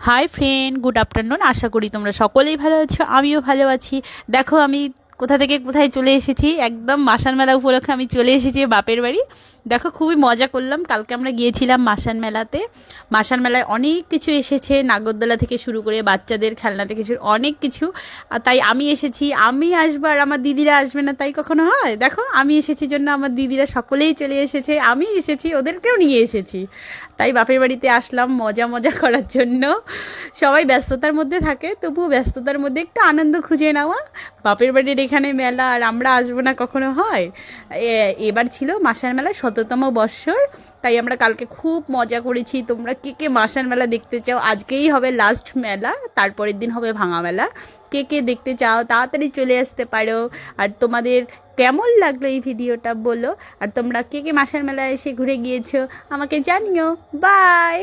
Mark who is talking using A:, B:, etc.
A: High friend, good afternoon. আশা করি তোমরা সকলেই ভালো আছো, আমিও ভালো আছি। দেখো আমি কোথা থেকে কোথায় চলে এসেছি, একদম মাসান মেলা উপলক্ষে আমি চলে এসেছি বাপের বাড়ি। দেখো খুবই মজা করলাম, কালকে আমরা গিয়েছিলাম মাসান মেলাতে। মাসান মেলায় অনেক কিছু এসেছে, নাগরদোলা থেকে শুরু করে বাচ্চাদের খেলনা থেকে শুরু অনেক কিছু। আর তাই আমি এসেছি, আমি আসবো আর আমার দিদিরা আসবে না, তাই কখনো হয়? দেখো আমি এসেছি জন্য আমার দিদিরা সকলেই চলে এসেছে, আমি এসেছি ওদেরকেও নিয়ে এসেছি। তাই বাপের বাড়িতে আসলাম মজা মজা করার জন্য। সবাই ব্যস্ততার মধ্যে থাকে, তবুও ব্যস্ততার মধ্যে একটু আনন্দ খুঁজে নেওয়া। বাপের বাড়ির এখানে মেলা আর আমরা আসবো না কখনো হয়? এবার ছিল মাসান মেলা ১৭তম বৎসর, তাই আমরা কালকে খুব মজা করেছি। তোমরা কে কে মাসান মেলা দেখতে চাও? আজকেই হবে লাস্ট মেলা, তারপরের দিন হবে ভাঙা মেলা। কে কে দেখতে চাও তাড়াতাড়ি চলে আসতে পারো। আর তোমাদের কেমন লাগলো এই ভিডিওটা বলো। আর তোমরা কে কে মাসান মেলায় এসে ঘুরে গিয়েছো আমাকে জানিও। বাই।